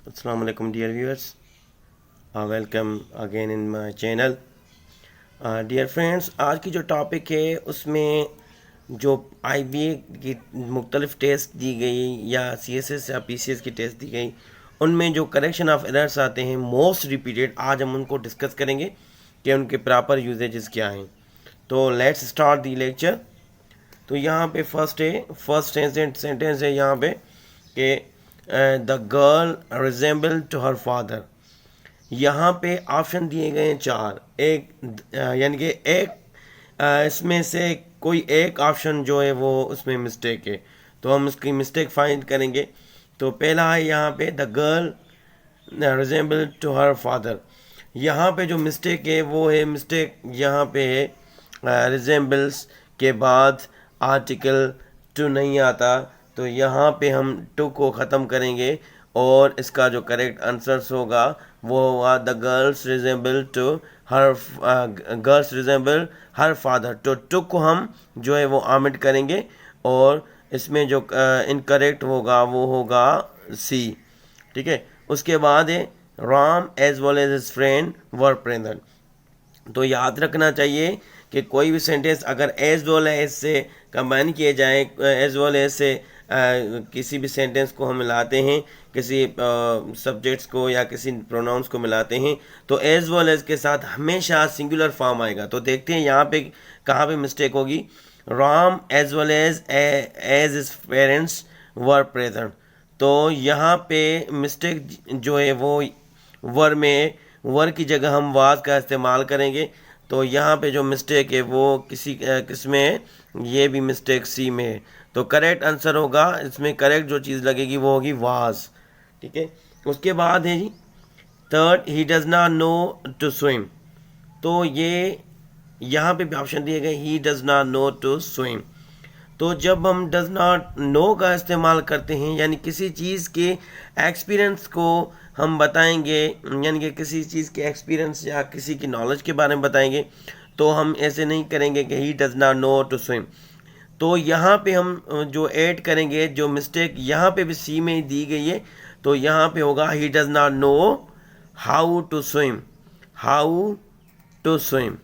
Assalamu alaikum dear viewers. Welcome again in my channel. Dear friends, आज की जो topic है उसमें जो IBA की मुख्तलिफ टेस्ट दी गई या CSS या PCS की टेस्ट दी गई उनमें जो करेक्शन ऑफ एरर्स आते हैं मोस्ट रिपीटेड, आज हम उनको डिस्कस करेंगे कि उनके प्रॉपर यूजेजेस क्या हैं। तो लेट्स स्टार्ट दी लेक्चर। तो यहाँ पे फर्स्ट सेंटेंस है यहाँ पे कि the girl resemble to her father. यहाँ पे ऑप्शन दिए गए हैं चार, यानी कि इसमें से कोई एक ऑप्शन जो है वो उसमें मिस्टेक है, तो हम उसकी मिस्टेक फाइंड करेंगे। तो पहला है यहाँ पे the girl resemble to her father. यहाँ पे जो मिस्टेक है वो है मिस्टेक यहाँ पे है रिजेंबल्स के बाद आर्टिकल टू नहीं आता, तो यहाँ पे हम टू को ख़त्म करेंगे और इसका जो करेक्ट आंसर्स होगा वो होगा the girls resemble her father. तो टू को हम जो है वो आमिट करेंगे और इसमें जो इनकरेक्ट होगा वो होगा सी। ठीक है, उसके बाद है Ram as well as his friend were present. तो याद रखना चाहिए कि कोई भी सेंटेंस अगर एज वेल एज से कंबाइन किए जाए, एज वेल एज से किसी भी सेंटेंस को हम मिलाते हैं, किसी सब्जेक्ट्स को या किसी प्रोनाउंस को मिलाते हैं, तो एज वेल एज के साथ हमेशा सिंगुलर फॉर्म आएगा। तो देखते हैं यहाँ पे कहाँ पे मिस्टेक होगी। Ram as well as his parents were present. तो यहाँ पे मिस्टेक जो है वो वर में, वर की जगह हम वाज का इस्तेमाल करेंगे। तो यहाँ पे जो मिस्टेक है वो किस में है, ये भी मिस्टेक सी में है। तो करेक्ट आंसर होगा, इसमें करेक्ट जो चीज़ लगेगी वो होगी वाज। ठीक है, उसके बाद है जी third, he does not know to swim. तो ये यहाँ पे भी ऑप्शन दिए गए, he does not know to swim. तो जब हम डज नॉट नो का इस्तेमाल करते हैं, यानी किसी चीज़ के एक्सपीरियंस को हम बताएंगे, यानी कि किसी चीज़ के एक्सपीरियंस या किसी की नॉलेज के बारे में बताएंगे, तो हम ऐसे नहीं करेंगे कि he does not know to swim. तो यहाँ पे हम जो ऐड करेंगे, जो मिस्टेक यहाँ पे भी सी में ही दी गई है, तो यहाँ पे होगा he does not know how to swim, how to swim.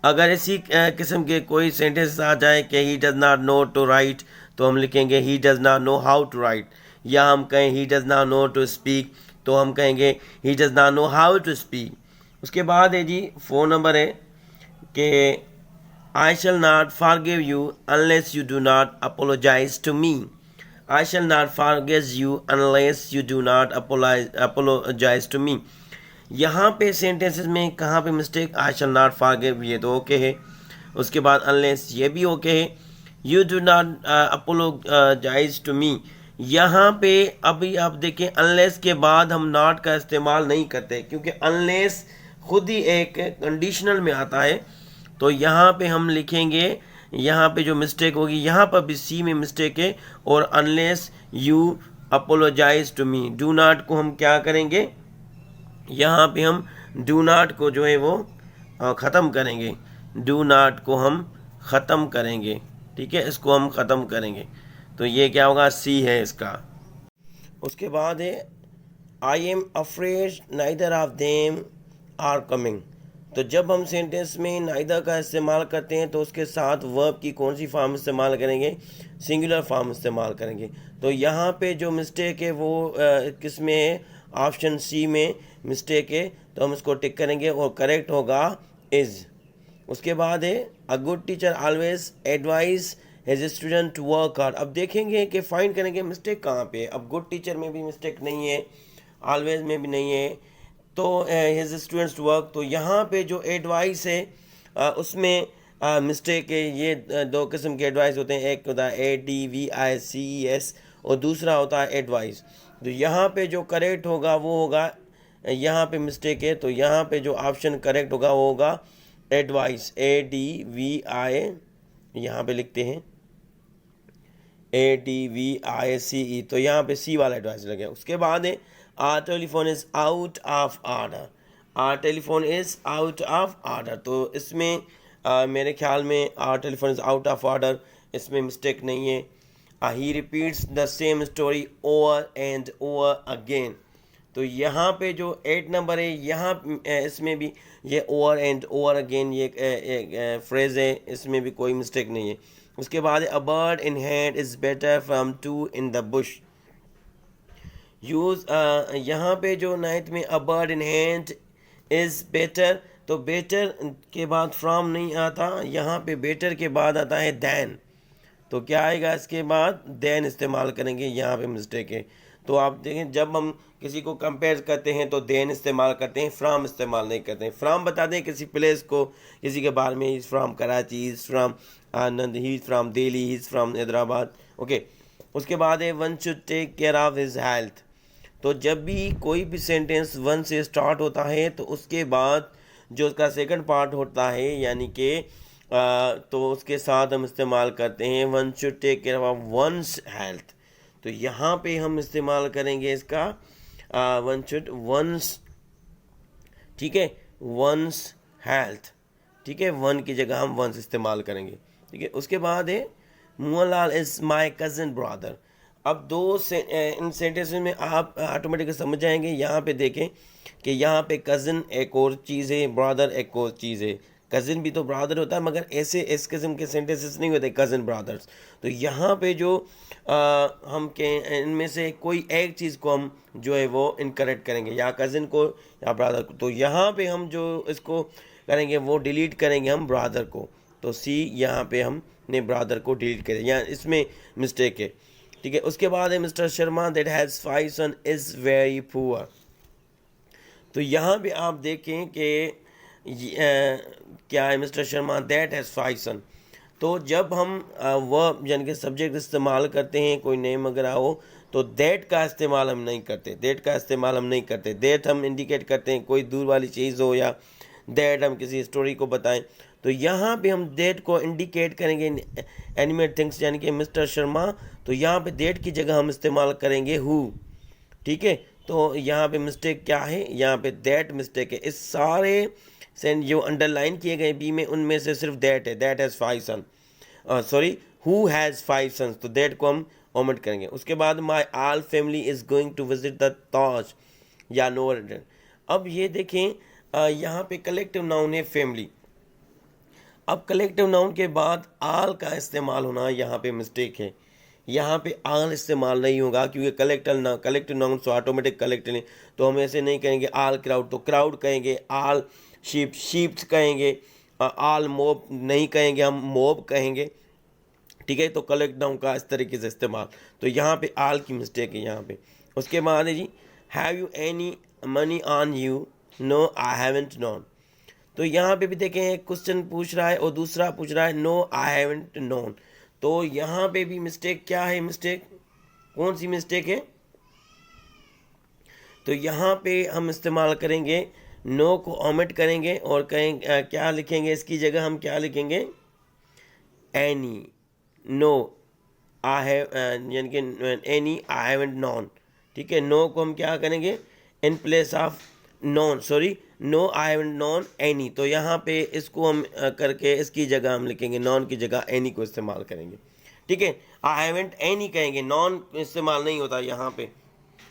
अगर इसी किस्म के कोई सेंटेंस आ जाए कि he does not know to write, तो हम लिखेंगे he does not know how to write. या हम कहें he does not know to speak, तो हम कहेंगे he does not know how to speak. उसके बाद है जी 4 नंबर है कि I shall not forgive you unless you do not apologize to me. I shall not forgive you unless you do not apologize to me. यहाँ पे sentences में कहाँ पे mistake, I shall not forgive ये तो okay है, उसके बाद अनलेस ये भी ओके है, you do not apologise to me. यहाँ पे अभी आप देखें अनलेस के बाद हम नॉट का इस्तेमाल नहीं करते, क्योंकि अनलेस खुद ही एक कंडीशनल में आता है। तो यहाँ पे हम लिखेंगे, यहाँ पे जो मिस्टेक होगी, यहाँ पर भी सी में मिस्टेक है, और unless you apologise to me, do not को हम क्या करेंगे, यहाँ पे हम डू नॉट को जो है वो ख़त्म करेंगे, डू नॉट को हम ख़त्म करेंगे। ठीक है, इसको हम ख़त्म करेंगे, तो ये क्या होगा, सी है इसका। उसके बाद है I am afraid neither of them are coming. तो जब हम सेंटेंस में नाइदर का इस्तेमाल करते हैं तो उसके साथ वर्ब की कौन सी फॉर्म इस्तेमाल करेंगे, सिंगुलर फॉर्म इस्तेमाल करेंगे। तो यहाँ पे जो मिस्टेक है वो किस में है, ऑप्शन सी में मिस्टेक है, तो हम इसको टिक करेंगे और करेक्ट होगा इज़। उसके बाद है a good teacher always advise as a student to work hard. अब देखेंगे कि फाइंड करेंगे मिस्टेक कहाँ पे है। अब गुड टीचर में भी मिस्टेक नहीं है, ऑलवेज में भी नहीं है, तो हिज स्टूडेंट्स टू वर्क। तो यहाँ पे जो एडवाइस है उसमें मिस्टेक है। ये दो किस्म के एडवाइस होते हैं, एक होता है ADVICES और दूसरा होता है एडवाइस। तो यहाँ पे जो करेक्ट होगा वो होगा, यहाँ पे मिस्टेक है, तो यहाँ पे जो ऑप्शन करेक्ट होगा वो होगा एडवाइस, ADVI, यहाँ पे लिखते हैं ADVICE, तो यहाँ पे सी वाला एडवाइस लगे। उसके बाद है are telephone is out of order, are telephone is out of order. तो इसमें मेरे ख्याल में are telephone is out of order, इसमें मिस्टेक नहीं है। He repeats the same story over and over again. तो यहाँ पे जो 8 नंबर है, यहाँ इसमें भी ये ओवर एंड ओवर अगेन ये एक फ्रेज है, इसमें भी कोई मिस्टेक नहीं है। उसके बाद a bird in hand is better from two in the bush. Use यहाँ पे जो 9th में a bird in hand is better, तो बेटर के बाद फ्रॉम नहीं आता, यहाँ पे बेटर के बाद आता है दैन। तो क्या आएगा इसके बाद? देन इस्तेमाल करेंगे, यहाँ पे मिस्टेक है। तो आप देखें जब हम किसी को कंपेयर करते हैं तो देन इस्तेमाल करते हैं, फ्राम इस्तेमाल नहीं करते हैं। फ्राम बता दें किसी प्लेस को, किसी के बारे में, is from Karachi, is from Anand, he is from Delhi, he is from Hyderabad. Okay, उसके बाद है one should take care of his health. तो जब भी कोई भी सेंटेंस वन से स्टार्ट होता है तो उसके बाद जो उसका सेकंड पार्ट होता है यानी कि तो उसके साथ हम इस्तेमाल करते हैं one should take care of one's health. तो यहाँ पे हम इस्तेमाल करेंगे इसका वन शुड वंस, ठीक है, वंस हेल्थ, ठीक है, वन की जगह हम वंस इस्तेमाल करेंगे, ठीक है। उसके बाद है Mohanlal is my cousin brother. अब इन सेंटेंस में आप ऑटोमेटिकली समझ जाएंगे। यहाँ पे देखें कि यहाँ पे कज़न एक और चीज़ है, ब्रदर एक और चीज़ है। कज़न भी तो ब्रदर होता है, मगर ऐसे इस किस्म के सेंटेंसेस नहीं होते कज़न ब्रदर्स। तो यहाँ पे जो हम के इनमें से कोई एक चीज़ को हम जो है वो इनकरेक्ट करेंगे, या कज़न को या ब्रदर को। तो यहाँ पे हम जो इसको करेंगे वो डिलीट करेंगे हम ब्रदर को। तो सी यहाँ पे हमने ब्रदर को डिलीट करें, यहाँ इसमें मिस्टेक है, ठीक है। उसके बाद है Mister Sharma that has 5 son is very poor. तो यहाँ पे आप देखें कि क्या है, Mister Sharma that has 5 son. तो जब हम वर्ब यानी कि सब्जेक्ट इस्तेमाल करते हैं, कोई नेम वगैरह हो, तो दैट का इस्तेमाल हम नहीं करते, दैट का इस्तेमाल हम नहीं करते। दैट हम इंडिकेट करते हैं कोई दूर वाली चीज़ हो, या दैट हम किसी स्टोरी को बताएं। तो यहाँ पे हम दैट को इंडिकेट करेंगे एनिमेट थिंग्स यानी कि मिस्टर शर्मा। तो यहाँ पे दैट की जगह हम इस्तेमाल करेंगे हु, ठीक है। तो यहाँ पे मिस्टेक क्या है, यहाँ पे दैट मिस्टेक है। इस सारे सेंट जो अंडरलाइन किए गए बी में, उनमें से सिर्फ दैट है, that has 5 son, sorry who has 5 sons. तो दैट को हम ओमिट करेंगे। उसके बाद my all family is going to visit the Taj या नोवर। अब ये देखें यहाँ पे कलेक्टिव नाउन है फैमिली। अब कलेक्टिव नाउन के बाद आल का इस्तेमाल होना यहाँ पे मिस्टेक है। यहाँ पे आल इस्तेमाल नहीं होगा क्योंकि कलेक्टिव नाउन तो ऑटोमेटिक कलेक्टिव नहीं। तो हम ऐसे नहीं कहेंगे आल क्राउड, तो क्राउड कहेंगे। आल शीप, शीप्स कहेंगे। आल मोब नहीं कहेंगे, हम मोब कहेंगे, ठीक है। तो कलेक्ट नाउन का इस तरीके से इस्तेमाल। तो यहाँ पे आल की मिस्टेक है यहाँ पे। उसके बाद है जी have you any money on you, no I haven't none. तो यहाँ पे भी देखें एक क्वेश्चन पूछ रहा है और दूसरा पूछ रहा है नो आई हैवंट नोन। तो यहाँ पे भी मिस्टेक क्या है, मिस्टेक कौन सी मिस्टेक है? तो यहाँ पे हम इस्तेमाल करेंगे नो को ओमिट करेंगे और कहेंगे क्या लिखेंगे, इसकी जगह हम क्या लिखेंगे, एनी, नो आई हैव यानी कि एनी आई हैवंट नोन, ठीक है। नो को हम क्या करेंगे, in place of known, sorry no I haven't known any. तो यहाँ पे इसको हम करके इसकी जगह हम लिखेंगे, नॉन की जगह एनी को इस्तेमाल करेंगे, ठीक है। आई हैवंट एनी कहेंगे, नॉन इस्तेमाल नहीं होता यहाँ पे,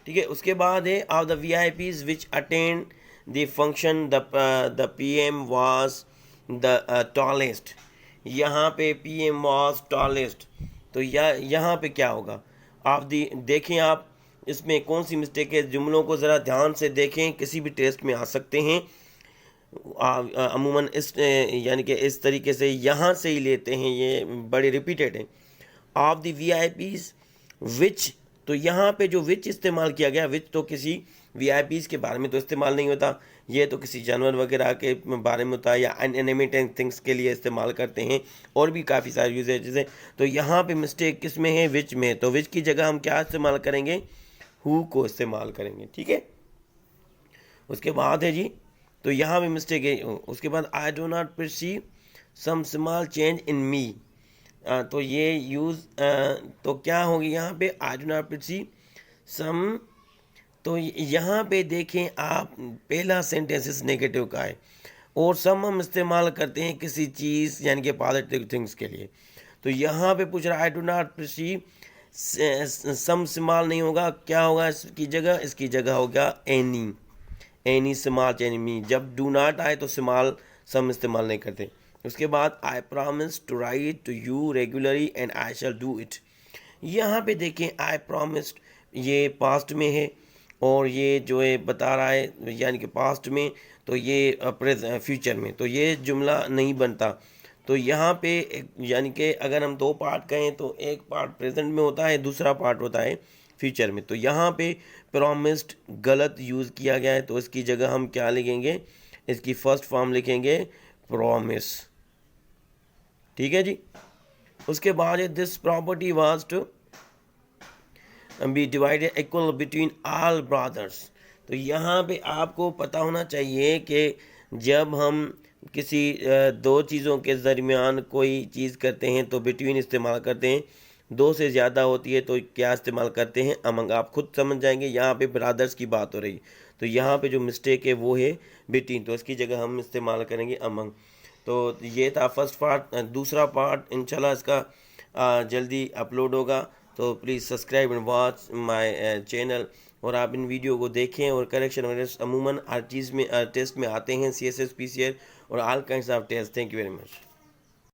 ठीक है। उसके बाद है of the VIPs which attend the function the PM was the tallest. यहाँ पे PM वाज टॉलेस्ट। तो यहाँ पे क्या होगा, आप देखें आप इसमें कौन सी मिस्टेक है। जुमलों को ज़रा ध्यान से देखें, किसी भी टेस्ट में आ सकते हैं। अमूमन इस यानी कि इस तरीके से यहाँ से ही लेते हैं, ये बड़े रिपीटेड हैं। ऑफ द VIPs विच, तो यहाँ पे जो विच इस्तेमाल किया गया, विच तो किसी VIPs के बारे में तो इस्तेमाल नहीं होता, ये तो किसी जानवर वगैरह के बारे में होता है या एनिमेटेड थिंग्स के लिए इस्तेमाल करते हैं, और भी काफ़ी सारे यूजेज हैं। तो यहाँ पे मिस्टेक किस में है, विच में। तो विच की जगह हम क्या इस्तेमाल करेंगे, हु को इस्तेमाल करेंगे, ठीक है। उसके बाद है जी, तो यहाँ भी मिस्टेक है। उसके बाद I do not perceive some small change in me. तो ये यूज़ तो क्या होगी यहाँ पे, I do not perceive some. तो यहाँ पे देखें आप, पहला सेंटेंस नेगेटिव का है और सम हम इस्तेमाल करते हैं किसी चीज़ यानी कि पॉजिटिव थिंग्स के लिए। तो यहाँ पे पूछ रहा है आई डो नॉट परसीव सम इस्तेमाल नहीं होगा, क्या होगा इसकी जगह होगा एनी। एनी स्मॉल चेंज मी, जब डू नॉट आए तो स्मॉल सम इस्तेमाल नहीं करते। उसके बाद I promise to write to you regularly and I shall do it. यहाँ पे देखें आई प्रॉमिस्ड, ये पास्ट में है और ये जो है बता रहा है यानी कि पास्ट में, तो ये फ्यूचर में, तो ये जुमला नहीं बनता। तो यहाँ पे यानी कि अगर हम दो पार्ट कहें तो एक पार्ट प्रेजेंट में होता है, दूसरा पार्ट होता है फ्यूचर में। तो यहाँ पे प्रॉमिस्ड गलत यूज़ किया गया है, तो इसकी जगह हम क्या लिखेंगे, इसकी फर्स्ट फॉर्म लिखेंगे प्रॉमिस। ठीक है जी। उसके बाद this property was to be divided equal between all brothers. तो यहाँ पे आपको पता होना चाहिए कि जब हम किसी दो चीज़ों के दरमियान कोई चीज़ करते हैं तो बिटवीन इस्तेमाल करते हैं, दो से ज़्यादा होती है तो क्या इस्तेमाल करते हैं, अमंग। आप खुद समझ जाएंगे, यहाँ पे ब्रदर्स की बात हो रही, तो यहाँ पे जो मिस्टेक है वो है बिटवीन, तो इसकी जगह हम इस्तेमाल करेंगे अमंग। तो ये था फर्स्ट पार्ट। दूसरा पार्ट इंशाल्लाह इसका जल्दी अपलोड होगा, तो please subscribe and watch my channel. और आप इन वीडियो को देखें, और करेक्शन वगैरह अमूमन हर चीज़ में टेस्ट में आते हैं, CSS PCR और all kinds of test. Thank you very much.